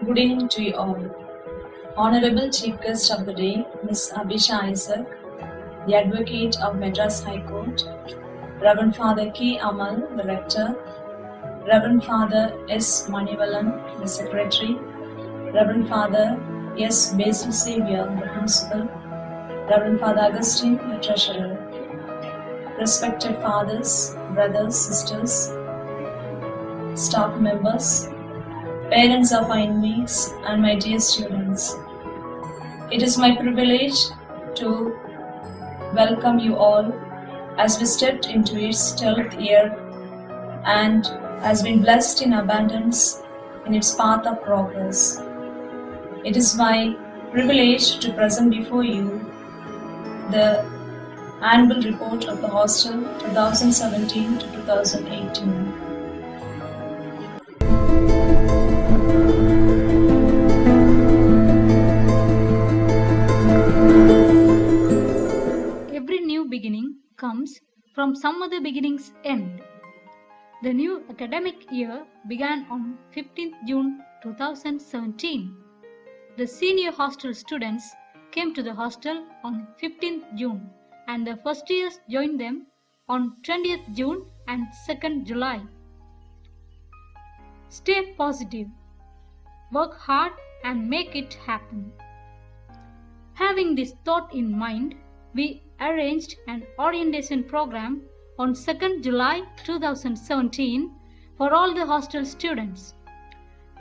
Good evening to you all. Honorable Chief Guest of the Day, Ms. Abhisha Isaac, the Advocate of Madras High Court, Reverend Father K. Amal, the Rector, Reverend Father S. Manivalan, the Secretary, Reverend Father S. Basil Xavier, the Principal, Reverend Father Augustine, the Treasurer, respected fathers, brothers, sisters, staff members, parents of our inmates, and my dear students. It is my privilege to welcome you all as we stepped into its 12th year and has been blessed in abundance in its path of progress. It is my privilege to present before you the annual report of the Hostel 2017 to 2018. Every new beginning comes from some other beginning's end. The new academic year began on 15th June 2017. The senior hostel students came to the hostel on 15th June and the first years joined them on 20th June and 2nd July. Stay positive, work hard and make it happen. Having this thought in mind, we arranged an orientation program on 2nd July 2017 for all the hostel students.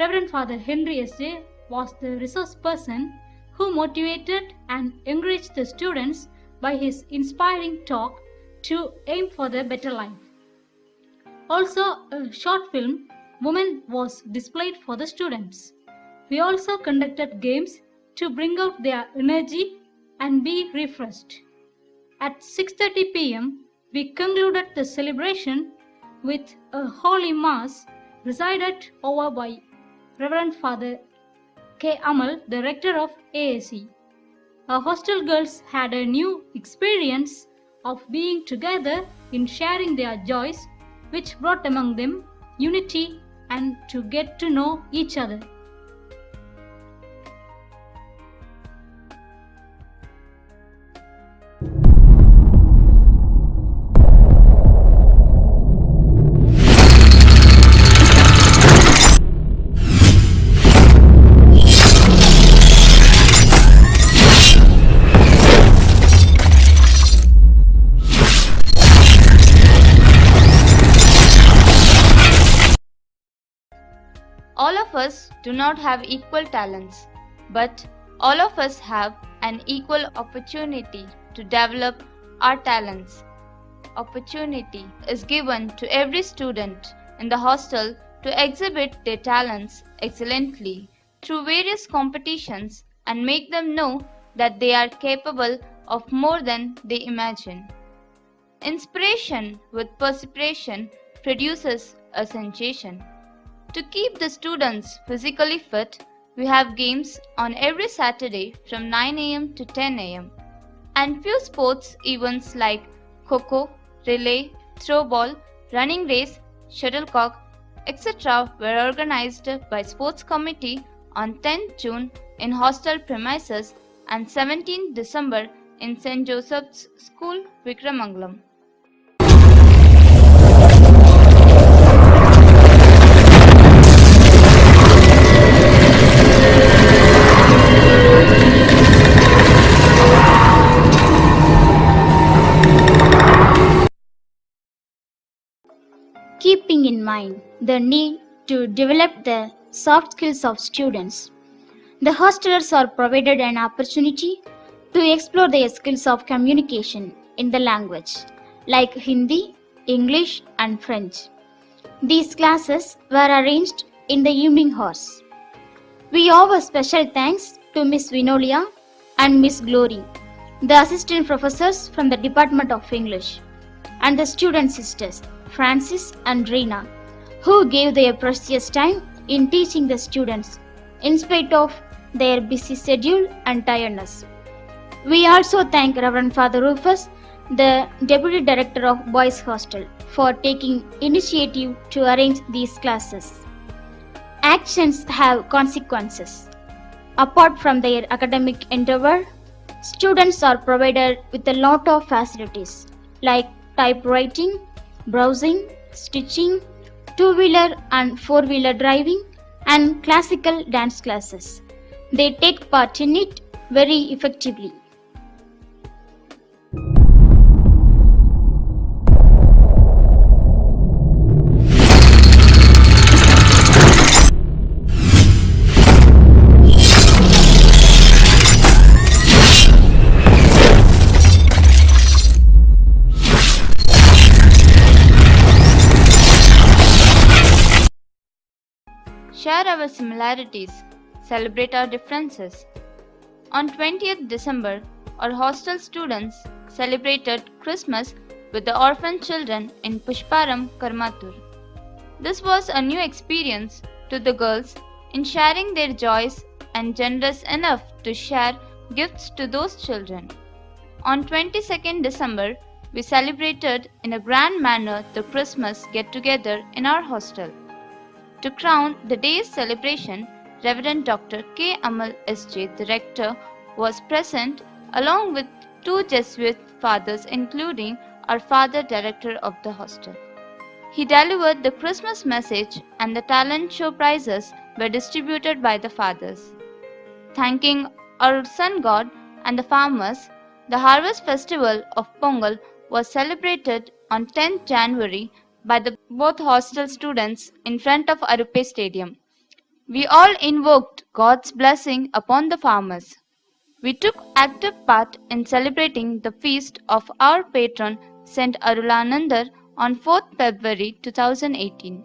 Reverend Father Henry S.J. was the resource person who motivated and encouraged the students by his inspiring talk to aim for the better life. Also, a short film, Women, was displayed for the students. We also conducted games to bring out their energy and be refreshed. At 6:30 p.m., we concluded the celebration with a Holy Mass presided over by Reverend Father K. Amal, the Rector of AAC. Our hostel girls had a new experience of being together in sharing their joys, which brought among them unity and to get to know each other. All of us do not have equal talents, but all of us have an equal opportunity to develop our talents. Opportunity is given to every student in the hostel to exhibit their talents excellently through various competitions and make them know that they are capable of more than they imagine. Inspiration with perspiration produces a sensation. To keep the students physically fit, we have games on every Saturday from 9 a.m. to 10 a.m. and few sports events like Kho-Kho, relay, throwball, running race, shuttlecock, etc. were organized by Sports Committee on 10th June in hostel premises and 17th December in St. Joseph's School, Vikramangalam. in mind the need to develop the soft skills of students. The hostelers are provided an opportunity to explore their skills of communication in the language, like Hindi, English, and French. These classes were arranged in the evening hours. We owe a special thanks to Miss Vinolia and Miss Glory, the assistant professors from the Department of English, and the student sisters, Francis and Reena, who gave their precious time in teaching the students in spite of their busy schedule and tiredness. We also thank Reverend Father Rufus, the Deputy Director of Boys Hostel, for taking initiative to arrange these classes. Actions have consequences. Apart from their academic endeavor, students are provided with a lot of facilities like typewriting, browsing, stitching, two-wheeler and four-wheeler driving, and classical dance classes. They take part in it very effectively. Share our similarities, celebrate our differences. On 20th December, our hostel students celebrated Christmas with the orphan children in Pushparam, KARUMATHUR. This was a new experience to the girls in sharing their joys and generous enough to share gifts to those children. On 22nd December, we celebrated in a grand manner the Christmas get-together in our hostel. To crown the day's celebration, Reverend Dr. K. Amal S.J., the rector, was present along with two Jesuit fathers, including our father director of the hostel. He delivered the Christmas message and the talent show prizes were distributed by the fathers. Thanking our sun god and the farmers, the harvest festival of Pongal was celebrated on 10th January by both hostel students in front of ARUL Stadium. We all invoked God's blessing upon the farmers. We took active part in celebrating the feast of our patron Saint ANANDAR on 4th February 2018.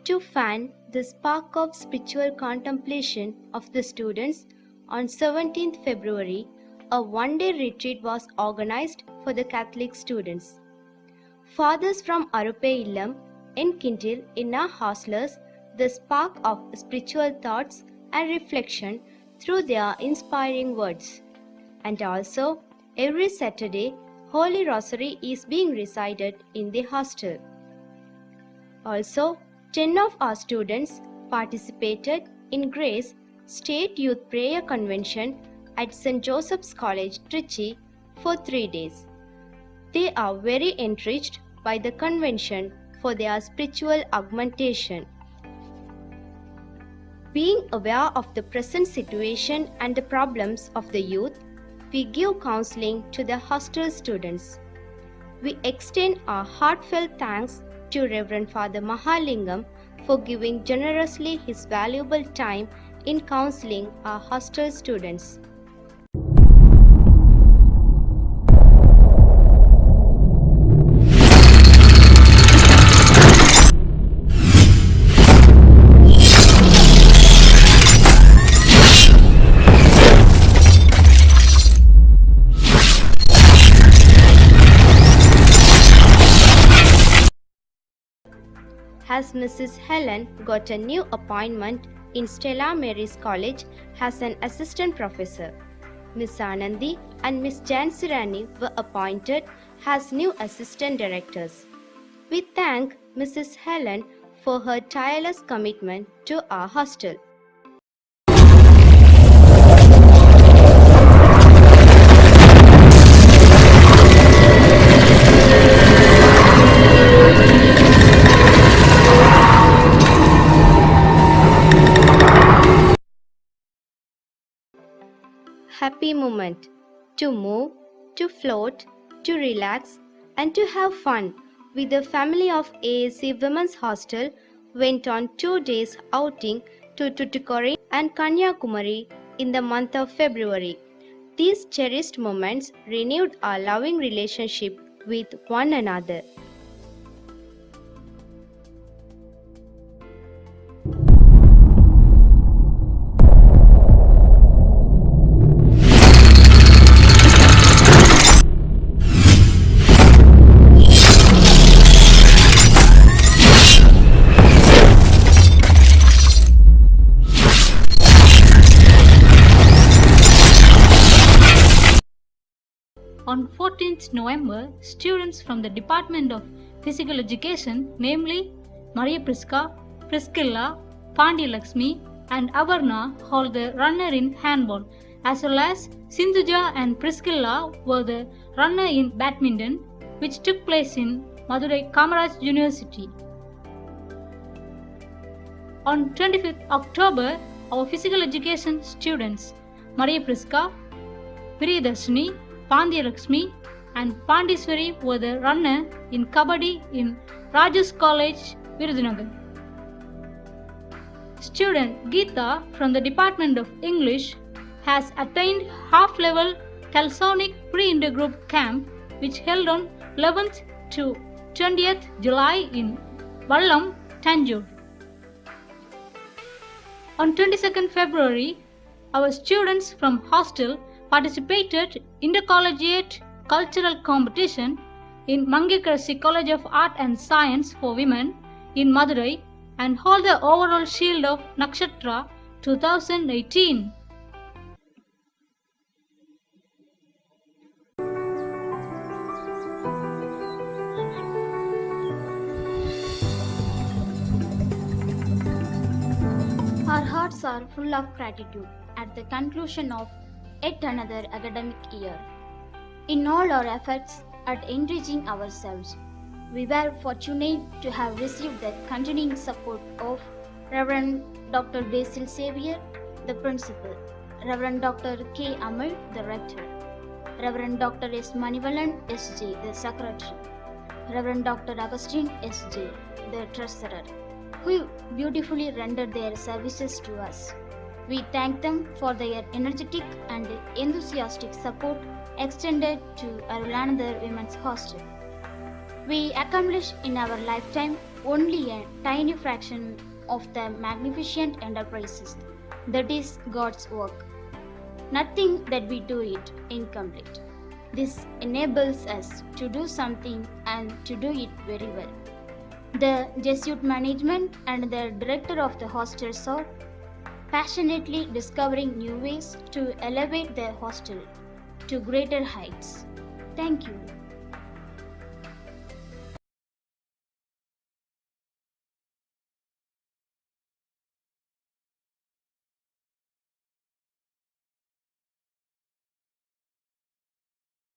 To fan the spark of spiritual contemplation of the students, on 17th February, a one-day retreat was organized for the Catholic students. Fathers from ARUL Illam enkindle in our hostlers the spark of spiritual thoughts and reflection through their inspiring words. And also, every Saturday, Holy Rosary is being recited in the hostel. Also, 10 of our students participated in Grace State Youth Prayer Convention at St. Joseph's College, Trichy for 3 days. They are very enriched by the convention for their spiritual augmentation. Being aware of the present situation and the problems of the youth, we give counseling to the hostel students. We extend our heartfelt thanks to Reverend Father Mahalingam for giving generously his valuable time in counseling our hostel students. As Mrs. Helen got a new appointment in Stella Maris College as an assistant professor, Miss Anandi and Miss Jansirani were appointed as new assistant directors. We thank Mrs. Helen for her tireless commitment to our hostel. happy moment to move, to float, to relax, and to have fun with the family of AAC Women's Hostel went on 2 days outing to Tuticorin and Kanyakumari in the month of February. These cherished moments renewed our loving relationship with one another. On 14th November, students from the Department of Physical Education, namely Maria Priska, Priscilla, Pandi Lakshmi, and Avarna, hold the runner in handball, as well as Sindhuja and Priscilla were the runner in badminton, which took place in Madurai Kamaraj University. On 25th October, our physical education students, Maria Priska, Priyadarshini, Pandya Lakshmi and Pandiswari were the runner in Kabaddi in Rajas College, Virudhunagar. Student Geeta from the Department of English has attained half-level Chalsonic pre-intergroup camp which held on 11th to 20th July in Vallam, Tanjore. On 22nd February, our students from Hostel participated intercollegiate cultural competition in Mangekarsi College of Art and Science for Women in Madurai and hold the overall shield of Nakshatra 2018. Our hearts are full of gratitude at the conclusion of yet another academic year. In all our efforts at enriching ourselves, we were fortunate to have received the continuing support of Reverend Dr. Basil Xavier, the Principal, Reverend Dr. K. Amal, the Rector, Reverend Dr. S. Manivalan, S.J., the Secretary, Reverend Dr. Agustin, S.J., the Treasurer, who beautifully rendered their services to us. We thank them for their energetic and enthusiastic support extended to ANANDAR Women's Hostel. We accomplished in our lifetime only a tiny fraction of the magnificent enterprises that is God's work. Nothing that we do it incomplete. This enables us to do something and to do it very well. The Jesuit management and the director of the hostels are passionately discovering new ways to elevate the hostel to greater heights. Thank you.